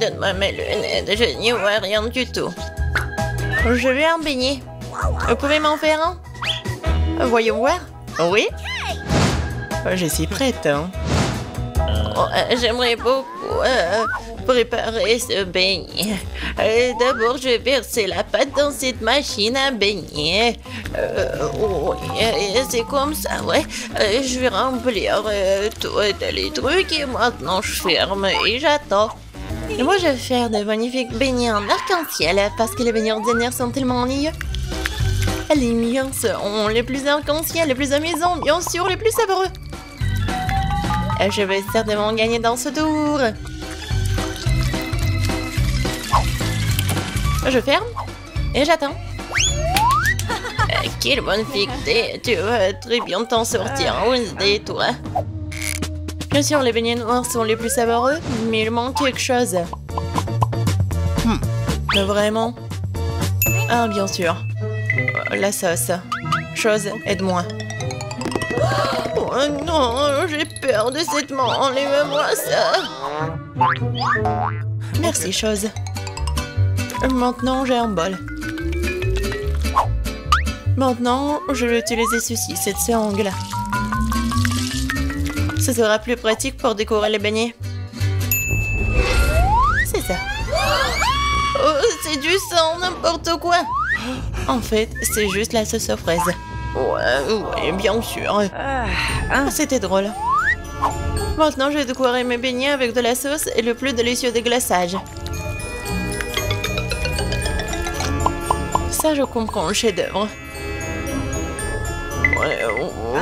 Donne-moi mes lunettes, je n'y vois rien du tout. Je veux un beignet. Vous pouvez m'en faire un? Voyons voir. Oui? Je suis prête. Hein. J'aimerais beaucoup préparer ce beignet. D'abord, je vais verser la pâte dans cette machine à beignet. Oui, c'est comme ça, ouais. Je vais remplir tous les trucs et maintenant je ferme et j'attends. Et moi, je vais faire de magnifiques beignets en arc-en-ciel parce que les beignets ordinaires sont tellement ennuyeux. Les miens sont les plus arc-en-ciel, les plus amusants, bien sûr, les plus savoureux. Je vais certainement gagner dans ce tour. Je ferme et j'attends. Quelle bonne fille que t'es. Tu vas très bien t'en sortir, Wednesday, toi. Bien sûr, les beignets noirs sont les plus savoureux, mais il manque quelque chose. Vraiment? Ah, bien sûr. La sauce. Chose, aide-moi. Oh non, j'ai peur de cette main. Enlève-moi ça. Merci, chose. Maintenant, j'ai un bol. Maintenant, je vais utiliser ceci, cette seringue. Ce sera plus pratique pour décorer les beignets. C'est ça. Oh, c'est du sang, n'importe quoi. En fait, c'est juste la sauce aux fraises. Ouais, bien sûr. C'était drôle. Maintenant, je vais décorer mes beignets avec de la sauce et le plus délicieux déglaçage. Ça, je comprends le chef-d'œuvre.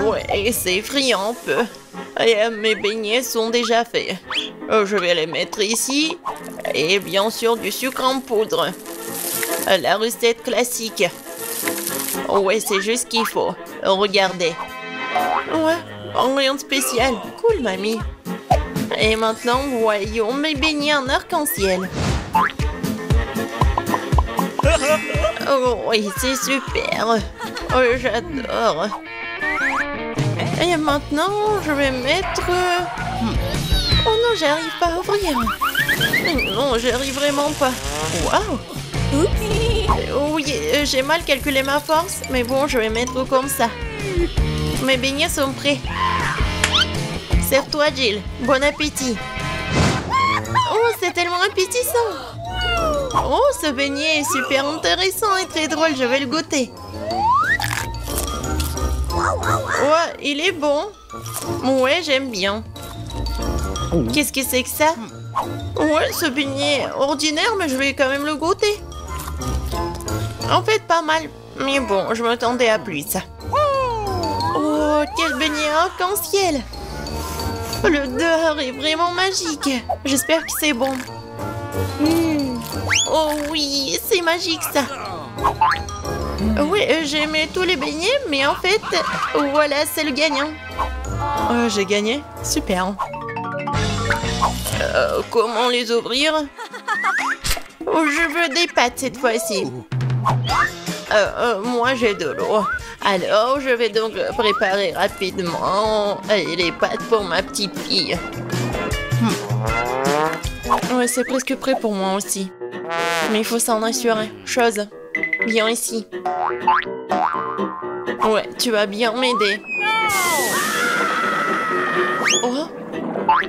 Ouais, c'est effrayant un peu. Et mes beignets sont déjà faits. Je vais les mettre ici. Et bien sûr, du sucre en poudre. La recette classique. Ouais, c'est juste ce qu'il faut. Regardez. Ouais, rien de spécial. Cool, mamie. Et maintenant, voyons mes beignets en arc-en-ciel. Oh oui, c'est super. Oh, j'adore. Et maintenant, je vais mettre... Oh non, j'arrive pas à ouvrir. Non, j'arrive vraiment pas. Waouh. Oui, j'ai mal calculé ma force, mais bon, je vais mettre comme ça. Mes beignets sont prêts. Serre-toi, Jill. Bon appétit. Oh, c'est tellement appétissant. Oh, ce beignet est super intéressant et très drôle. Je vais le goûter. Ouais, il est bon. Ouais, j'aime bien. Qu'est-ce que c'est que ça? Ouais, ce beignet est ordinaire, mais je vais quand même le goûter. En fait, pas mal. Mais bon, je m'attendais à plus. Oh, quel beignet arc-en-ciel. L'odeur est vraiment magique. J'espère que c'est bon. Oh oui, c'est magique ça. Oui, j'ai aimé tous les beignets, mais en fait, voilà, c'est le gagnant. J'ai gagné? Super. Comment les ouvrir? Je veux des pâtes cette fois-ci. Moi, j'ai de l'eau. Alors, je vais donc préparer rapidement les pâtes pour ma petite fille. Ouais, c'est presque prêt pour moi aussi. Mais il faut s'en assurer. Chose, viens ici. Ouais, tu vas bien m'aider. Oh,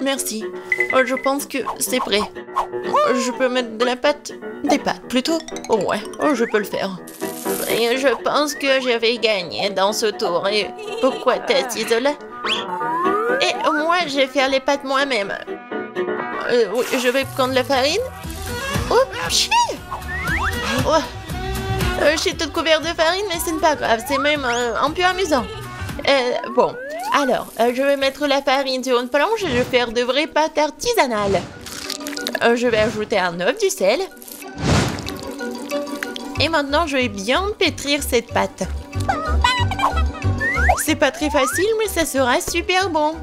merci. Je pense que c'est prêt. Je peux mettre de la pâte? Des pâtes, plutôt? Ouais, je peux le faire. Et je pense que je vais gagner dans ce tour. Et pourquoi t'es assise là? Et moi, je vais faire les pâtes moi-même. Oui, je vais prendre la farine. Oh, je suis toute couverte de farine, mais ce n'est pas grave. C'est même un peu amusant. Bon, alors, je vais mettre la farine sur une planche et je vais faire de vraies pâtes artisanales. Je vais ajouter un œuf, du sel. Et maintenant, je vais bien pétrir cette pâte. C'est pas très facile, mais ça sera super bon.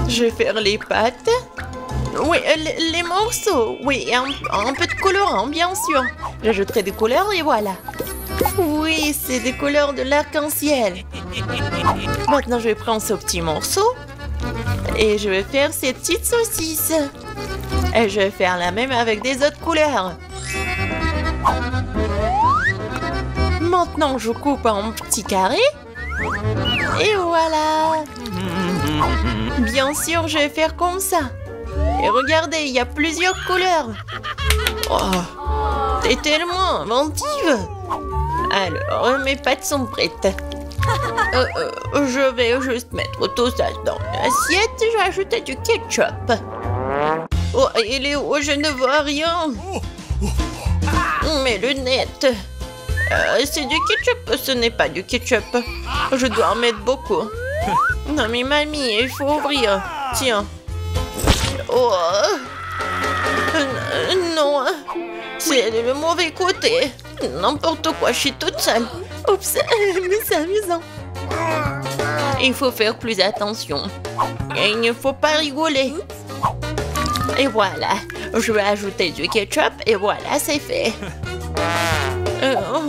Je vais faire les pâtes. Oui, les morceaux. Oui, un peu de colorant, bien sûr. J'ajouterai des couleurs et voilà. Oui, c'est des couleurs de l'arc-en-ciel. Maintenant, je vais prendre ce petit morceau. Et je vais faire ces petites saucisses. Et je vais faire la même avec des autres couleurs. Maintenant, je coupe en petits carrés. Et voilà. Bien sûr, je vais faire comme ça. Et regardez, il y a plusieurs couleurs. Oh, t'es tellement inventive. Alors, mes pâtes sont prêtes. Je vais juste mettre tout ça dans l'assiette. Je vais ajouter du ketchup. Oh, il est où? Je ne vois rien. Mes lunettes. C'est du ketchup. Ce n'est pas du ketchup. Je dois en mettre beaucoup. Non, mais mamie, il faut ouvrir. Tiens. Oh. Non. C'est le mauvais côté. N'importe quoi, je suis toute seule. Oups, mais c'est amusant. Il faut faire plus attention. Et il ne faut pas rigoler. Et voilà. Je vais ajouter du ketchup et voilà, c'est fait.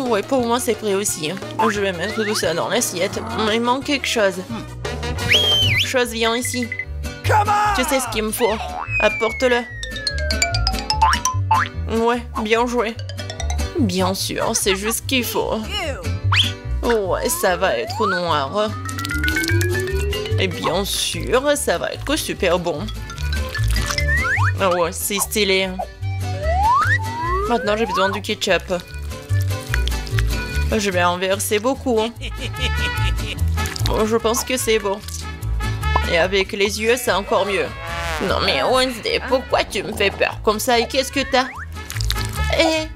Ouais, pour moi, c'est prêt aussi. Je vais mettre tout ça dans l'assiette. Il manque quelque chose. Chose, viens ici. Tu sais ce qu'il me faut. Apporte-le. Ouais, bien joué. Bien sûr, c'est juste ce qu'il faut. Ouais, ça va être noir. Et bien sûr, ça va être super bon. Ouais, c'est stylé. Maintenant, j'ai besoin du ketchup. Je vais en verser beaucoup. Bon, je pense que c'est bon. Et avec les yeux, c'est encore mieux. Non mais Wednesday, pourquoi tu me fais peur comme ça et qu'est-ce que t'as?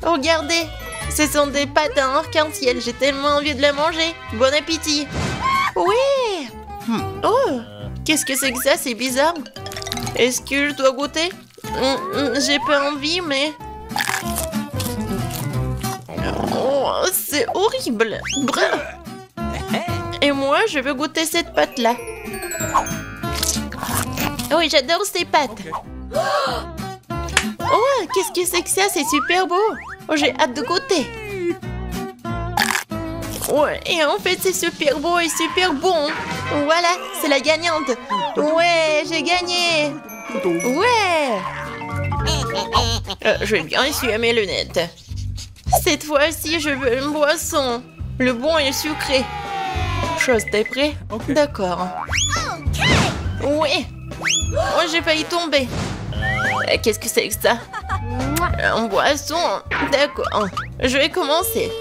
Regardez, ce sont des pâtes en arc-en-ciel. J'ai tellement envie de les manger. Bon appétit. Oui. Oh, qu'est-ce que c'est que ça? C'est bizarre. Est-ce que je dois goûter? J'ai pas envie, mais... Oh, c'est horrible. Et moi, je veux goûter cette pâte-là. Oui, j'adore ces pâtes. Oh, qu'est-ce que c'est que ça? C'est super beau. Oh, j'ai hâte de goûter. Ouais, et en fait, c'est super beau et super bon. Voilà, c'est la gagnante. Ouais, j'ai gagné. Ouais. Je vais bien essuyer mes lunettes. Cette fois-ci, je veux une boisson. Le bon et le sucré. Chose, t'es prêt? D'accord. Oui. Oh, j'ai failli tomber. Qu'est-ce que c'est que ça? Un boisson. D'accord. Je vais commencer.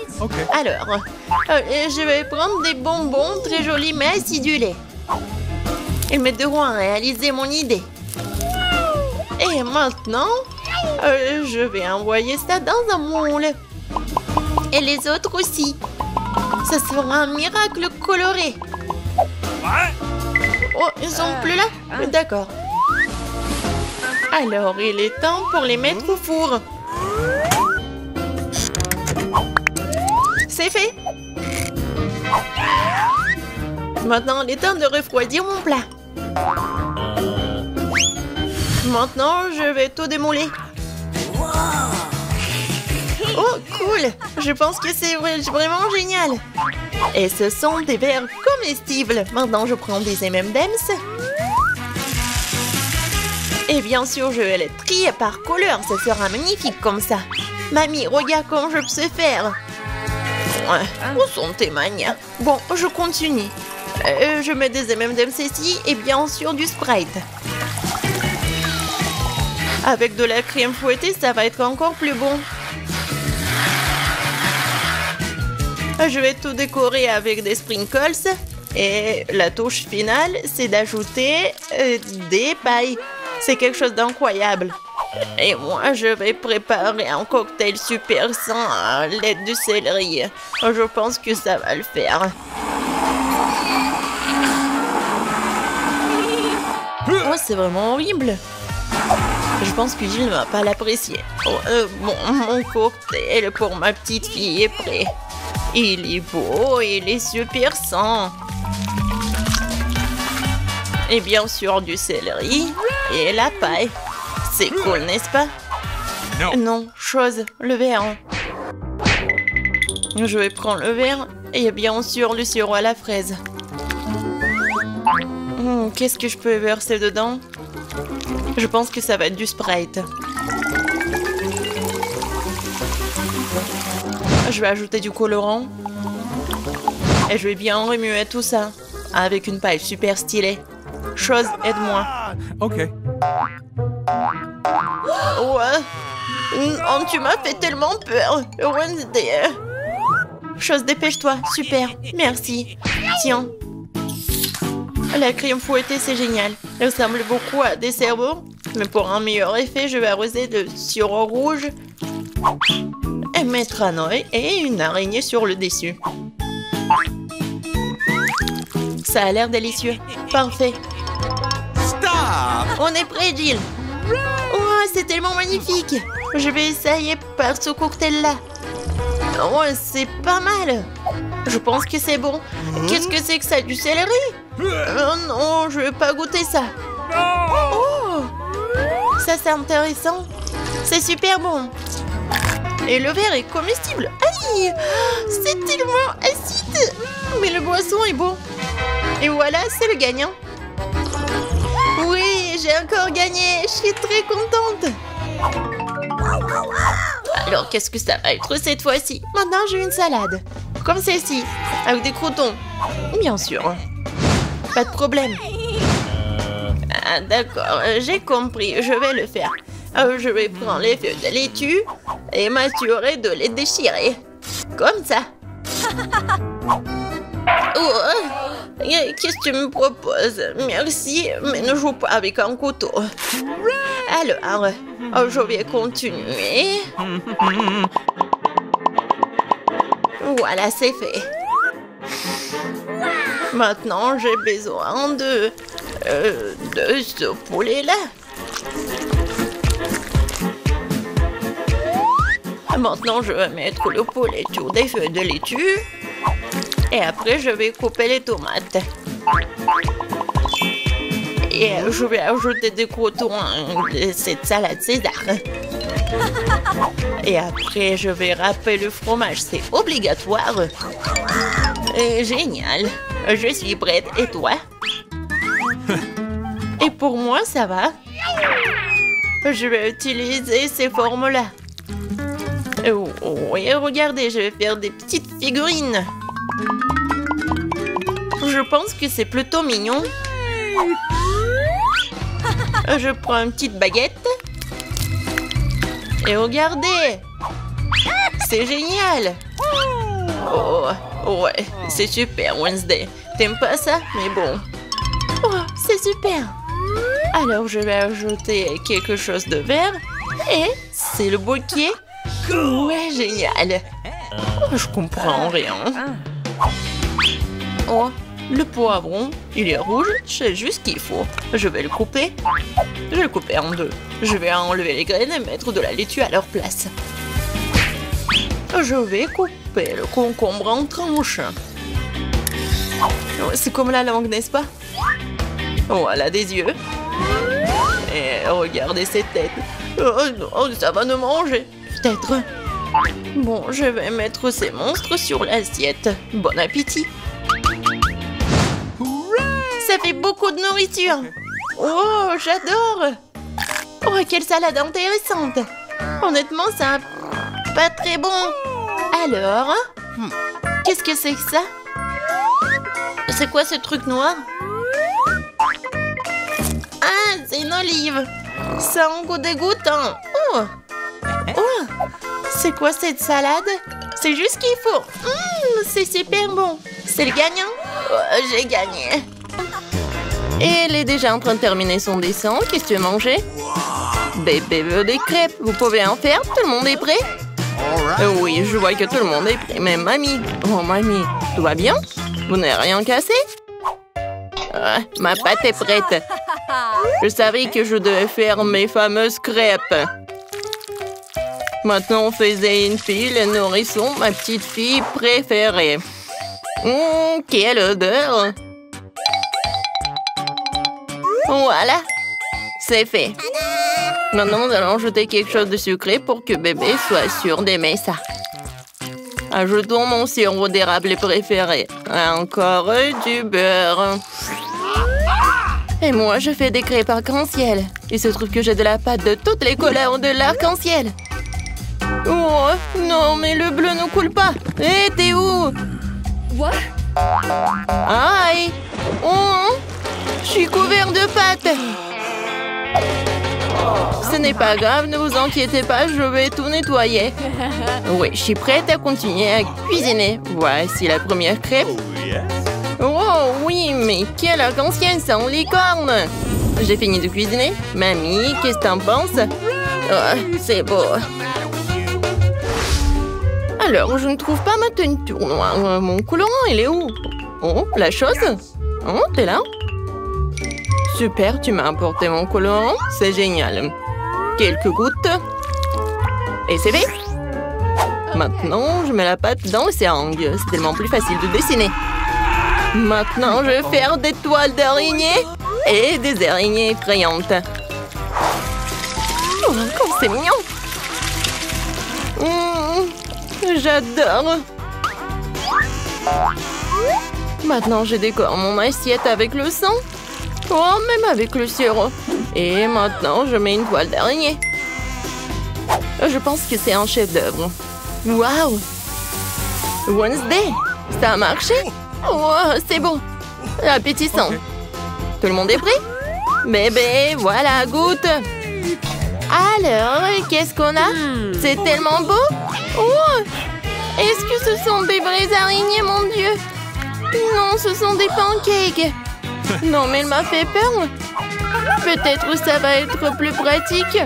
Alors, je vais prendre des bonbons très jolis mais acidulés. Ils m'aideront à réaliser mon idée. Et maintenant, je vais envoyer ça dans un moule. Et les autres aussi. Ça sera un miracle coloré. Oh, ils sont plus là? D'accord. Alors, il est temps pour les mettre au four. C'est fait. Maintenant, il est temps de refroidir mon plat. Maintenant, je vais tout démouler. Oh, cool! Je pense que c'est vraiment génial. Et ce sont des verres comestibles. Maintenant, je prends des M&M's. Et bien sûr, je vais les trier par couleur. Ça sera magnifique comme ça. Mamie, regarde comment je sais faire. Où sont tes manias? Bon, je continue. Je mets des M&M's ici et bien sûr du Sprite. Avec de la crème fouettée, ça va être encore plus bon. Je vais tout décorer avec des sprinkles. Et la touche finale, c'est d'ajouter des pailles. C'est quelque chose d'incroyable. Et moi, je vais préparer un cocktail super sain à l'aide du céleri. Je pense que ça va le faire. Oh, c'est vraiment horrible. Je pense que Gilles ne va pas l'apprécier. Oh, bon, mon cocktail pour ma petite fille est prêt. Il est beau, il est super sain. Et bien sûr du céleri et la paille. C'est cool, n'est-ce pas? Non, chose, le verre. Je vais prendre le verre et bien sûr le sirop à la fraise. Qu'est-ce que je peux verser dedans? Je pense que ça va être du Sprite. Je vais ajouter du colorant. Et je vais bien remuer tout ça avec une paille super stylée. Chose, aide-moi. Ok. Ouais. Oh, tu m'as fait tellement peur. Wednesday. Chose, dépêche-toi. Super. Merci. Tiens. La crème fouettée, c'est génial. Elle ressemble beaucoup à des cerveaux. Mais pour un meilleur effet, je vais arroser de sirop rouge et mettre un œil et une araignée sur le dessus. Ça a l'air délicieux. Parfait. Stop! On est prêt, Jill. Oh, c'est tellement magnifique. Je vais essayer par ce cocktail-là. Oh, c'est pas mal. Je pense que c'est bon. Qu'est-ce que c'est que ça? Du céleri? Oh non, je vais pas goûter ça. Oh, ça c'est intéressant. C'est super bon. Et le verre est comestible. Aïe, c'est tellement acide. Mais le boisson est bon. Et voilà, c'est le gagnant. Oui, j'ai encore gagné. Je suis très contente. Alors, qu'est-ce que ça va être cette fois-ci? Maintenant, j'ai une salade. Comme celle-ci, avec des croutons. Bien sûr. Pas de problème. Ah, d'accord, j'ai compris. Je vais le faire. Je vais prendre les feuilles de laitue et m'assurer de les déchirer. Comme ça. Oh, qu'est-ce que tu me proposes? Merci, mais ne joue pas avec un couteau. Alors, je vais continuer. Voilà, c'est fait. Maintenant, j'ai besoin de ce poulet-là. Maintenant, je vais mettre le poulet sur des feuilles de laitue. Et après, je vais couper les tomates. Et je vais ajouter des croutons de cette salade César. Et après, je vais râper le fromage. C'est obligatoire. Génial. Je suis prête. Et toi? Et pour moi, ça va. Je vais utiliser ces formes-là. Oui, regardez, je vais faire des petites figurines. Je pense que c'est plutôt mignon. Je prends une petite baguette. Et regardez. C'est génial. Oh, ouais, c'est super, Wednesday. T'aimes pas ça? Mais bon. Oh, c'est super. Alors, je vais ajouter quelque chose de vert. Et c'est le bouquet. Ouais, génial. Oh, je comprends rien. Oh, le poivron, il est rouge, c'est juste ce qu'il faut. Je vais le couper. Je vais le couper en deux. Je vais enlever les graines et mettre de la laitue à leur place. Je vais couper le concombre en tranches. C'est comme la langue, n'est-ce pas? Voilà des yeux. Et regardez cette tête. Oh non, ça va nous manger. Peut-être. Bon, je vais mettre ces monstres sur l'assiette. Bon appétit. Ça fait beaucoup de nourriture. Oh, j'adore. Oh, quelle salade intéressante. Honnêtement, c'est pas très bon. Alors, qu'est-ce que c'est que ça? C'est quoi ce truc noir? Ah, c'est une olive. Ça a un goût dégoûtant. Oh, oh, c'est quoi cette salade? C'est juste ce qu'il faut. C'est super bon. C'est le gagnant? Oh, j'ai gagné. Et elle est déjà en train de terminer son dessin. Qu'est-ce que tu veux manger? Bébé veut des crêpes. Vous pouvez en faire? Tout le monde est prêt? Oui, je vois que tout le monde est prêt. Mais mamie, oh mamie, tout va bien? Vous n'avez rien cassé? Ma pâte est prête. Je savais que je devais faire mes fameuses crêpes. Maintenant, on faisait une fille, le nourrisson, ma petite fille préférée. Quelle odeur! Voilà, c'est fait. Maintenant, nous allons ajouter quelque chose de sucré pour que bébé soit sûr d'aimer ça. Ajoutons mon sirop d'érable préféré. Encore du beurre. Et moi, je fais des crêpes arc-en-ciel. Il se trouve que j'ai de la pâte de toutes les couleurs de l'arc-en-ciel. Oh, non, mais le bleu ne coule pas. Hé, t'es où? What? Aïe! Oh, je suis couvert de pâte. Ce n'est pas grave, ne vous inquiétez pas, je vais tout nettoyer. Oui, je suis prête à continuer à cuisiner. Voici la première crêpe. Oh oui, mais quelle arc-en-ciel sans licorne! J'ai fini de cuisiner. Mamie, qu'est-ce que t'en penses? Oh, c'est beau. Alors, je ne trouve pas ma teinture noire. Mon colorant, il est où? Oh, la chose? Oh, t'es là? Super, tu m'as apporté mon colorant. C'est génial. Quelques gouttes. Et c'est fait. Maintenant, je mets la pâte dans le seringue. C'est tellement plus facile de dessiner. Maintenant, je vais faire des toiles d'araignées et des araignées effrayantes. Oh, comme c'est mignon! J'adore! Maintenant, je décore mon assiette avec le sang. Oh, même avec le sirop. Et maintenant, je mets une toile d'araignée. Je pense que c'est un chef-d'œuvre. Waouh! Wednesday! Ça a marché? Oh, c'est bon! Appétissant! Okay. Tout le monde est prêt? Bébé, voilà, goûte! Alors, qu'est-ce qu'on a? C'est tellement beau! Oh! Est-ce que ce sont des vraies araignées, mon Dieu? Non, ce sont des pancakes! Non, mais elle m'a fait peur! Peut-être ça va être plus pratique!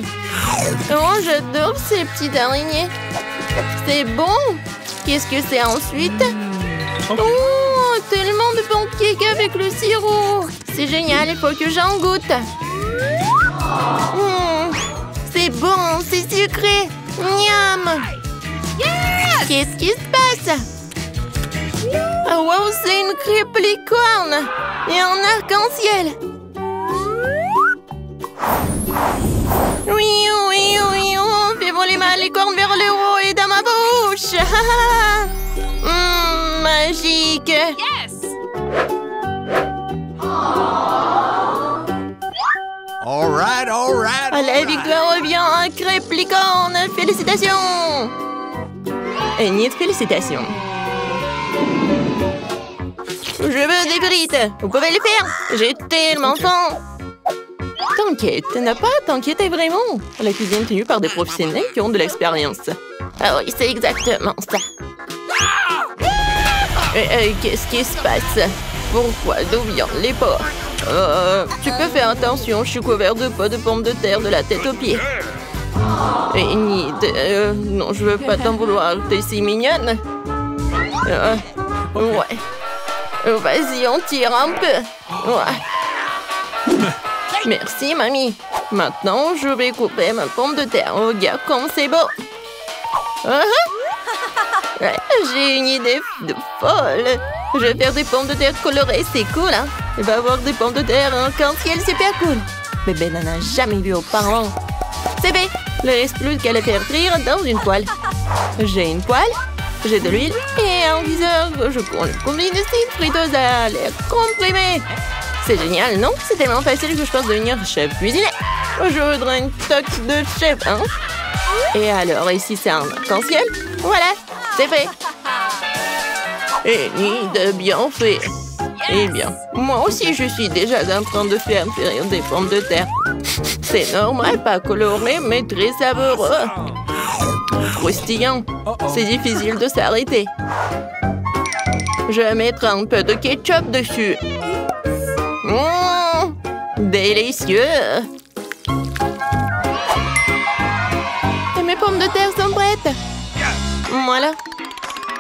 Oh, j'adore ces petites araignées! C'est bon! Qu'est-ce que c'est ensuite? Oh, tellement de pancakes avec le sirop! C'est génial, il faut que j'en goûte! C'est bon, c'est sucré! Miam! Qu'est-ce qui se passe? Oh, wow, c'est une crêpe licorne! Et un arc-en-ciel! Oui, oui, oui, on fait voler ma licorne vers le haut et dans ma bouche! Magique! Yes! All right, all right. La victoire revient à crêpe licorne! Félicitations! Et ni de félicitations. Je veux des frites! Vous pouvez les faire! J'ai tellement faim! T'inquiète, n'a pas à t'inquiéter vraiment. La cuisine est tenue par des professionnels qui ont de l'expérience. Ah oui, c'est exactement ça. Qu'est-ce qui se passe? Pourquoi? D'où viennent les porcs? Tu peux faire attention, je suis couvert de pots de pommes de terre de la tête aux pieds. Et ni de... non, je veux pas t'en vouloir, t'es si mignonne. Ouais. Vas-y, on tire un peu. Ouais. Merci, mamie. Maintenant, je vais couper ma pomme de terre. Regarde comme c'est beau. J'ai une idée de folle. Je vais faire des pommes de terre colorées, c'est cool, hein? Il va avoir des pommes de terre en arc-en-ciel, super cool. Bébé n'en a jamais vu auparavant. C'est fait. Il ne reste plus qu'à les faire frire dans une poêle. J'ai une poêle, j'ai de l'huile et un viseur. Je combine ici, friteuse à l'air comprimé. C'est génial, non? C'est tellement facile que je pense devenir chef cuisinier. Je voudrais une toque de chef, hein? Et alors, ici, c'est un arc-en-ciel. Voilà, c'est fait. Et ni de bien fait. Eh bien, moi aussi, je suis déjà en train de faire frire des pommes de terre. C'est normal, pas coloré, mais très savoureux. Croustillant. C'est difficile de s'arrêter. Je vais mettre un peu de ketchup dessus. Délicieux! Et mes pommes de terre sont prêtes! Voilà.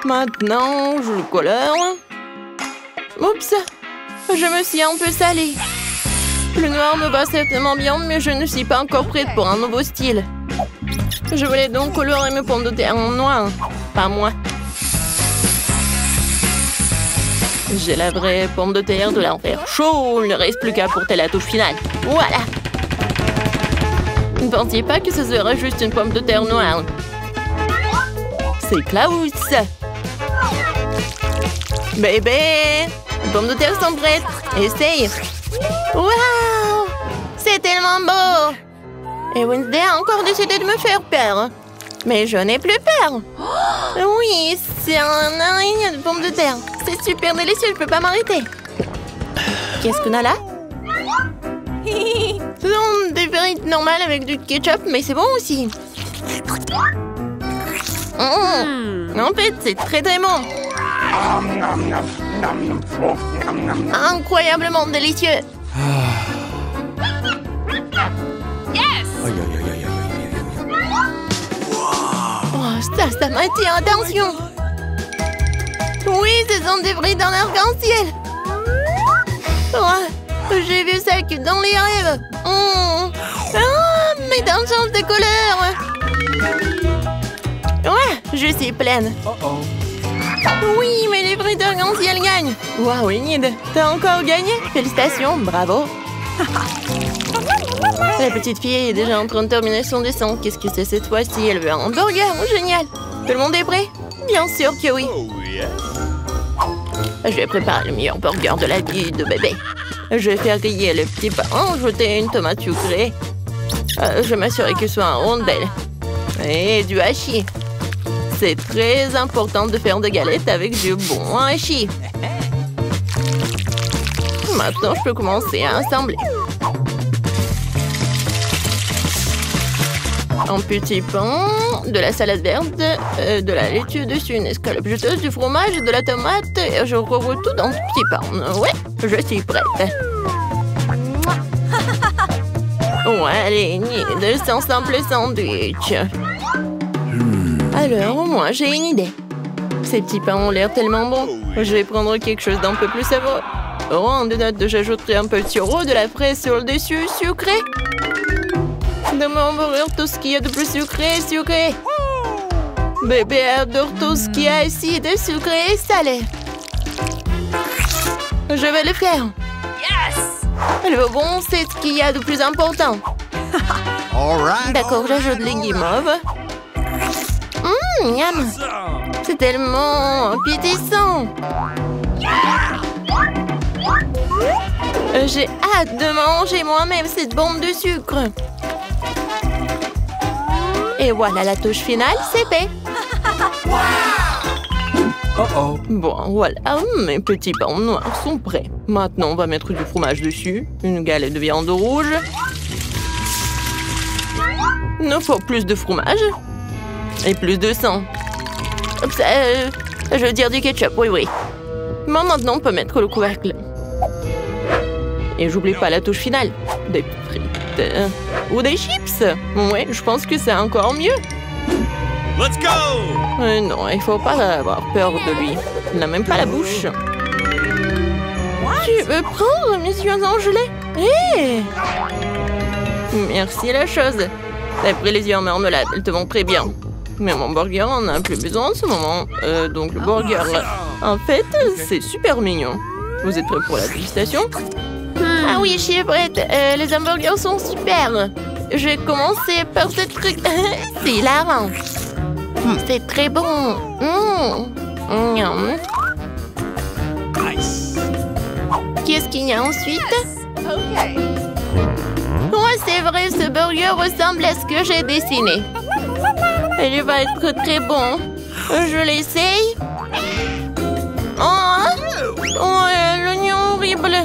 Maintenant, je le colore. Oups! Je me suis un peu salée. Le noir me va certainement bien, mais je ne suis pas encore prête pour un nouveau style. Je voulais donc colorer mes pommes de terre en noir. Pas moi. J'ai la vraie pomme de terre de l'enfer chaud. Il ne reste plus qu'à apporter la touche finale. Voilà. Ne pensiez pas que ce serait juste une pomme de terre noire. C'est Klaus. Bébé, les pommes de terre sont prêtes. Essaye. Waouh! tellement beau. Et Wednesday a encore décidé de me faire peur. Mais je n'ai plus peur. Oui, c'est un araignée de pommes de terre. C'est super délicieux, je peux pas m'arrêter. Qu'est-ce qu'on a là? Ce sont des frites normales avec du ketchup, mais c'est bon aussi. En fait, c'est très très bon. Incroyablement délicieux. Oh, ça m'attire, attention. Oui, ce sont des frites en arc-en-ciel. Oh, j'ai vu ça que dans les rêves. Mais dans le change de couleur. Ouais, je suis pleine. Oui, mais les frites arc-en-ciel gagnent. Waouh, Enid, t'as encore gagné? Félicitations, bravo. La petite fille est déjà en train de terminer son dessin. Qu'est-ce que c'est cette fois-ci? Elle veut un hamburger. Génial. Tout le monde est prêt? Bien sûr que oui. Je vais préparer le meilleur burger de la vie de bébé. Je vais faire griller le petit pain, ajouter une tomate sucrée. Je vais m'assurer qu'il soit en rondelle. Et du hachis. C'est très important de faire des galettes avec du bon hachis. Maintenant, je peux commencer à assembler. Un petit pain, de la salade verte, de la laitue dessus, une escalope juteuse, du fromage, de la tomate, et je recouvre tout dans ce petit pain. Ouais, je suis prête. Ouais, allez, c'est un simple sandwich. Alors, moi, j'ai une idée. Ces petits pains ont l'air tellement bons. Je vais prendre quelque chose d'un peu plus savoureux. Oh, en deux notes, j'ajouterai un peu de sirop, de la fraise sur le dessus, sucré. Dans mon hamburger, tout ce qu'il y a de plus sucré, sucré. Bébé adore tout ce qui est acide, sucré et salé. Je vais le faire. Yes! Le bon, c'est ce qu'il y a de plus important. D'accord, j'ajoute les guimauves. Miam! C'est tellement appétissant. J'ai hâte de manger moi-même cette bombe de sucre. Et voilà la touche finale, c'est fait. Bon, voilà, mes petits pains noirs sont prêts. Maintenant, on va mettre du fromage dessus, une galette de viande rouge. Il nous faut plus de fromage et plus de sang. Je veux dire du ketchup, oui. Mais maintenant, on peut mettre le couvercle. Et j'oublie pas la touche finale. Des frites ou des chips. Ouais, je pense que c'est encore mieux. Let's go! Non, il faut pas avoir peur de lui. Il n'a même pas la bouche. Tu veux prendre mes yeux en gelée? Hé! Merci la chose. T'as pris les yeux en marmelade, elles te vont très bien. Mais mon burger en a plus besoin en ce moment. Donc le burger, en fait, c'est super mignon. Vous êtes prêts pour la dégustation? Ah oui, je suis prête. Les hamburgers sont super. Je vais commencer par ce truc. C'est hilarant. C'est très bon. Qu'est-ce qu'il y a ensuite? Ouais, c'est vrai, ce burger ressemble à ce que j'ai dessiné. Il va être très bon. Je l'essaye. L'oignon horrible.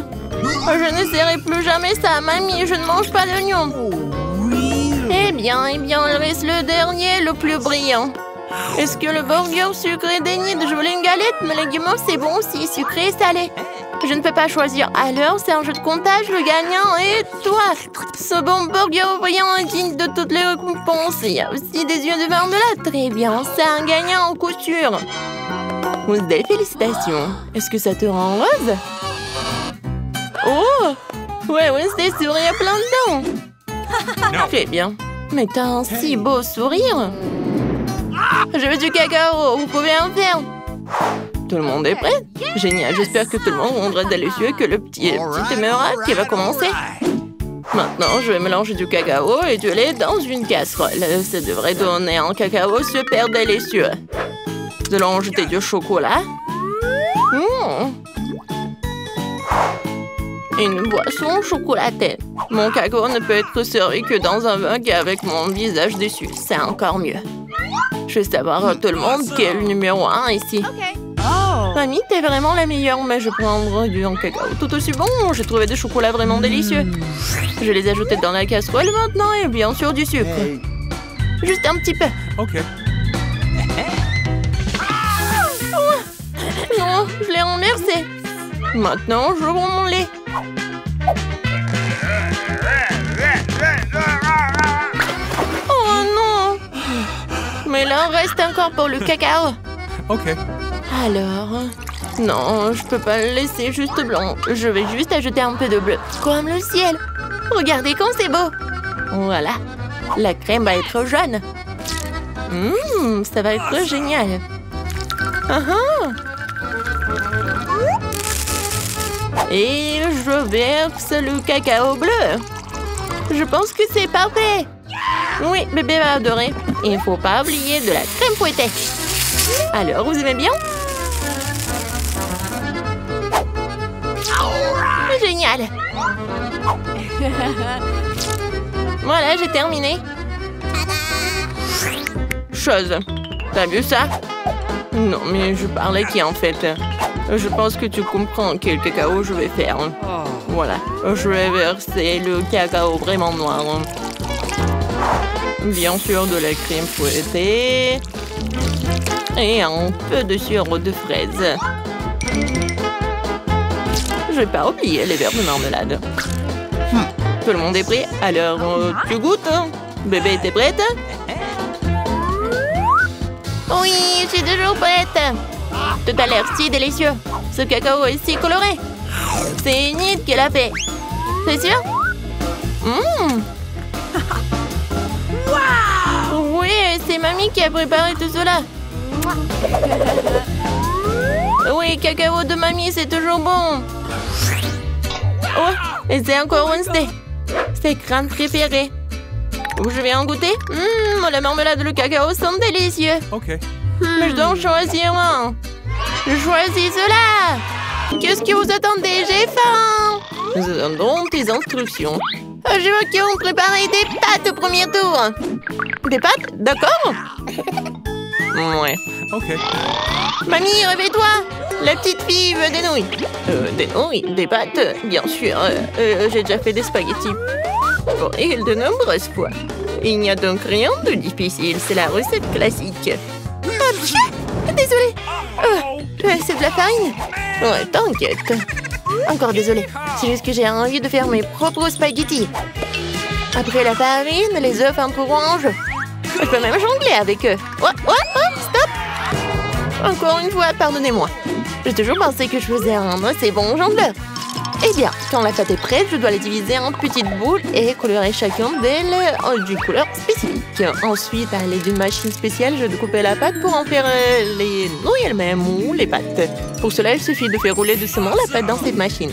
Je n'essaierai plus jamais ça, mamie. Je ne mange pas l'oignon. Eh bien, il reste le dernier, le plus brillant. Est-ce que le burger sucré d'Enid? Je voulais une galette, mais les guimauves, c'est bon aussi, sucré et salé. Je ne peux pas choisir. Alors, c'est un jeu de comptage, le gagnant est toi. Ce bon burger brillant est digne de toutes les récompenses. Il y a aussi des yeux de marmelade. Très bien, c'est un gagnant en couture. Wednesday, félicitations. Est-ce que ça te rend heureuse? Oh! Ouais, Wednesday sourit à plein de dents. Très bien. Mais t'as un si beau sourire. Je veux du cacao, vous pouvez en faire. Tout le monde est prêt? Génial, j'espère que tout le monde rendra délicieux et que le petit émeraude qui va commencer. Maintenant, je vais mélanger du cacao et du lait dans une casserole. Ça devrait donner un cacao super délicieux. Nous allons ajouter du chocolat. Une boisson chocolatée. Mon cacao ne peut être servi que dans un mug avec mon visage dessus. C'est encore mieux. Je vais savoir à tout le monde qui est le numéro 1 ici. Mamie, t'es vraiment la meilleure, mais je prendrai du cacao tout aussi bon. J'ai trouvé des chocolats vraiment délicieux. Je vais les ajouter dans la casserole maintenant et bien sûr du sucre. Juste un petit peu. Ok. Non, je l'ai renversé. Maintenant, je prends mon lait. Oh non! Mais là, il reste encore pour le cacao. Ok. Alors... Non, je peux pas le laisser juste blanc. Je vais juste ajouter un peu de bleu. Comme le ciel. Regardez comme c'est beau. Voilà. La crème va être jaune. Ça va être génial. Et je verse le cacao bleu. Je pense que c'est parfait. Oui, bébé va adorer. Il ne faut pas oublier de la crème fouettée. Alors, vous aimez bien? Génial. Voilà, j'ai terminé. Chose. T'as vu ça? Non, mais je parlais qui en fait? Je pense que tu comprends quel cacao je vais faire. Voilà, je vais verser le cacao vraiment noir. Bien sûr, de la crème fouettée. Et un peu de sirop de fraise. Je vais pas oublier les verres de marmelade. Tout le monde est prêt? Alors, tu goûtes? Bébé, t'es prête? Oui, je suis toujours prête. Tout a l'air si délicieux. Ce cacao est si coloré. C'est Enid qui l'a fait. C'est sûr? Oui, c'est mamie qui a préparé tout cela. Oui, cacao de mamie, c'est toujours bon. Oh, et c'est encore Wednesday. C'est crâne préféré. Je vais en goûter. La marmelade et le cacao sont délicieux. Ok. Mais je dois en choisir un. Je choisis cela. Qu'est-ce que vous attendez? J'ai faim. Nous attendons tes instructions. Je vois qu'ils ont préparé des pâtes au premier tour. Des pâtes? D'accord. Ouais. Ok. Mamie, réveille-toi. La petite fille veut des nouilles. Des nouilles? Des pâtes? Bien sûr. J'ai déjà fait des spaghettis. Et de nombreuses fois. Il n'y a donc rien de difficile. C'est la recette classique. Désolée. C'est de la farine. Ouais, t'inquiète. Encore désolée. C'est juste que j'ai envie de faire mes propres spaghettis. Après la farine, les œufs entreront en jeu. Je peux même jongler avec eux. Stop. Encore une fois, pardonnez-moi. J'ai toujours pensé que je faisais un assez bon jongleur. Eh bien, quand la pâte est prête, je dois la diviser en petites boules et colorer chacune d'elles d'une couleur spécifique. Ensuite, à l'aide d'une machine spéciale, je découpe la pâte pour en faire les nouilles elles-mêmes ou les pâtes. Pour cela, il suffit de faire rouler doucement la pâte dans cette machine.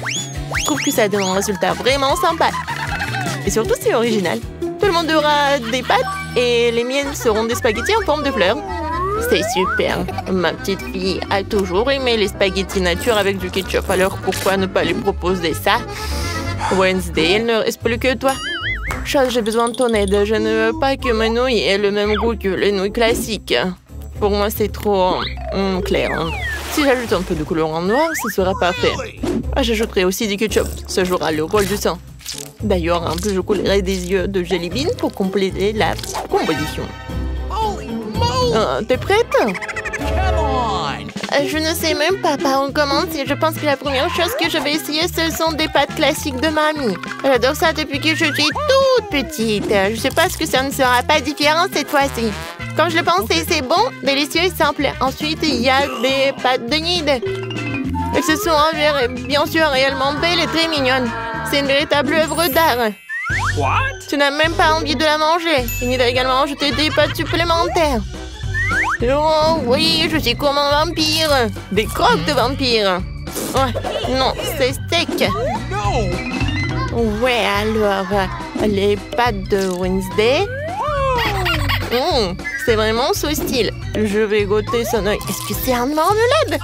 Je trouve que ça donne un résultat vraiment sympa. Et surtout, c'est original. Tout le monde aura des pâtes et les miennes seront des spaghettis en forme de fleurs. C'est super. Ma petite fille a toujours aimé les spaghettis nature avec du ketchup. Alors pourquoi ne pas lui proposer ça? Wednesday, il ne reste plus que toi. Chose, j'ai besoin de ton aide. Je ne veux pas que mes nouilles aient le même goût que les nouilles classiques. Pour moi, c'est trop clair. Si j'ajoute un peu de colorant noir, ce sera parfait. J'ajouterai aussi du ketchup. Ça jouera le rôle du sang. D'ailleurs, un peu je coulerai des yeux de jelly bean pour compléter la composition. T'es prête? Je ne sais même pas par où commencer. Je pense que la première chose que je vais essayer, ce sont des pâtes classiques de mamie. J'adore ça depuis que je suis toute petite. Je sais pas ce que ça ne sera pas différent cette fois-ci. Comme je le pensais, c'est bon, délicieux et simple. Ensuite, il y a des pâtes de Enid. Elles se sont bien sûr réellement belles et très mignonnes. C'est une véritable œuvre d'art. Tu n'as même pas envie de la manger. Enid a également ajouté des pâtes supplémentaires. Oh oui, je suis comme un vampire. Des croques de vampire. Ouais, non, c'est sec. Ouais, alors, les pâtes de Wednesday. C'est vraiment ce style. Je vais goûter son œil. Est-ce que c'est un marmelade?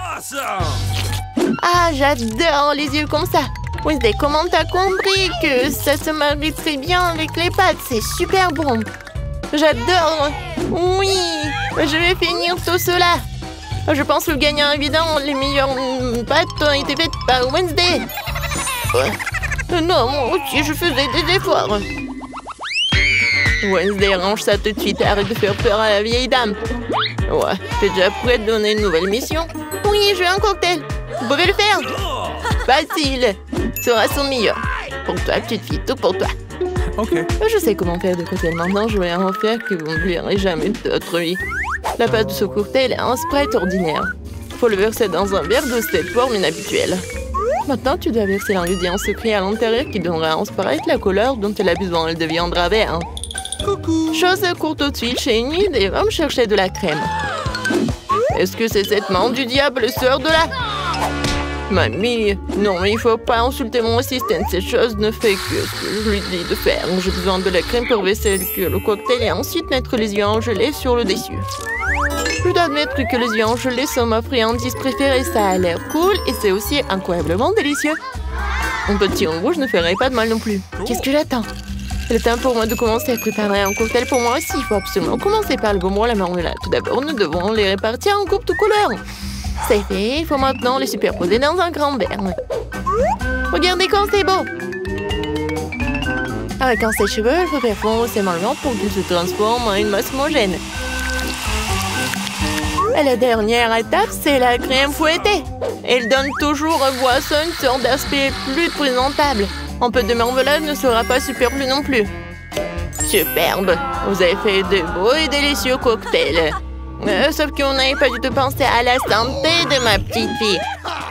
Ah, j'adore les yeux comme ça. Wednesday, comment t'as compris que ça se marie très bien avec les pâtes? C'est super bon. J'adore. Oui, je vais finir tout cela. Je pense que le gagnant évident, les meilleures pâtes ont été faites par Wednesday. Non, moi aussi, je faisais des efforts. Wednesday, range ça tout de suite. Arrête de faire peur à la vieille dame. Ouais, t'es déjà prête à donner une nouvelle mission? Oui, je veux un cocktail. Vous pouvez le faire? Facile. Sera son meilleur. Pour toi, petite fille, tout pour toi. Ok. Je sais comment faire des cocktails maintenant. Je vais en faire que vous n'oublierez jamais de votre vie. La pâte de ce cocktail est un Sprite ordinaire. Faut le verser dans un verre de cette forme inhabituelle. Maintenant, tu dois verser l'ingrédient secret à l'intérieur qui donnera à un Sprite la couleur dont elle a besoin. Elle deviendra vert. Coucou. Chose court tout de suite chez Enid et va me chercher de la crème. Est-ce que c'est cette main du diable sort de là? Mamie, non, mais il faut pas insulter mon assistant. Cette chose ne fait que ce que je lui dis de faire. J'ai besoin de la crème pour verser le cocktail et ensuite mettre les yeux en gelée sur le dessus. Je dois admettre que les yeux en gelée sont ma friandise préférée. Ça a l'air cool et c'est aussi incroyablement délicieux. Un petit en rouge ne ferait pas de mal non plus. Qu'est-ce que j'attends? C'est le temps pour moi de commencer à préparer un cocktail pour moi aussi. Il faut absolument commencer par le bonbon et la marmelade. Tout d'abord, nous devons les répartir en groupes de couleurs. C'est fait, il faut maintenant les superposer dans un grand verre. Regardez comme c'est beau! Avec un sèche-cheveux, il faut faire fondre ces marmelades pour qu'ils se transforment en une masse homogène. Et la dernière étape, c'est la crème fouettée. Elle donne toujours aux boissons une sorte d'aspect plus présentable. Un peu de marmelade ne sera pas superflu non plus. Superbe! Vous avez fait de beaux et délicieux cocktails. Sauf qu'on n'avait pas du tout pensé à la santé de ma petite fille.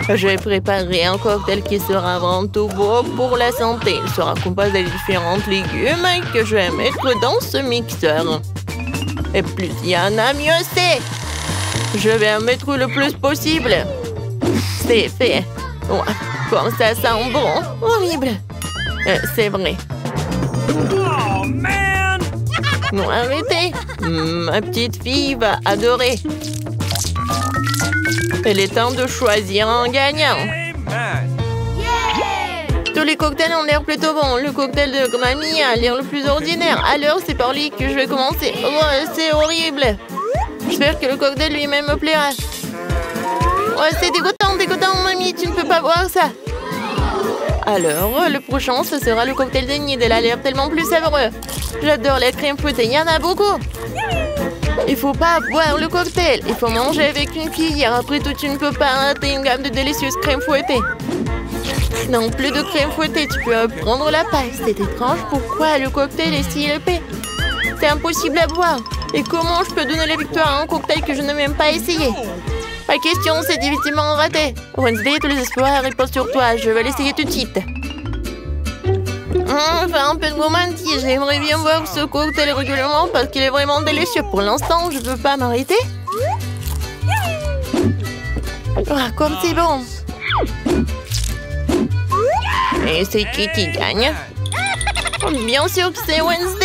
Je vais préparer un cocktail qui sera avant tout beau pour la santé. Il sera composé de différents légumes que je vais mettre dans ce mixeur. Et plus il y en a, mieux c'est. Je vais en mettre le plus possible. C'est fait. Ouais, comme ça sent bon. Horrible. C'est vrai. Oh, man! Non, arrêtez. Ma petite fille va adorer. Il est temps de choisir un gagnant. Amen. Tous les cocktails ont l'air plutôt bons. Le cocktail de mamie a l'air le plus ordinaire. Alors, c'est par lui que je vais commencer. Oh, c'est horrible. J'espère que le cocktail lui-même me plaira. Ouais, c'est dégoûtant, mamie. Tu ne peux pas boire ça. Alors, le prochain, ce sera le cocktail d'Enid. Elle a l'air tellement plus savoureux. J'adore la crème fouettée. Il y en a beaucoup. Il faut pas boire le cocktail. Il faut manger avec une cuillère. Après tout, tu ne peux pas rater une gamme de délicieuses crèmes fouettées. Non, plus de crème fouettée. Tu peux prendre la paille. C'est étrange. Pourquoi le cocktail est si épais? C'est impossible à boire. Et comment je peux donner la victoire à un cocktail que je n'ai même pas essayé? Pas question, c'est difficilement raté. Wednesday, tous les espoirs reposent sur toi. Je vais l'essayer tout de suite. Faire un peu de gourmandise. J'aimerais bien boire ce cocktail régulièrement parce qu'il est vraiment délicieux. Pour l'instant, je ne peux pas m'arrêter. Comme c'est bon. Et c'est qui gagne? Bien sûr que c'est Wednesday.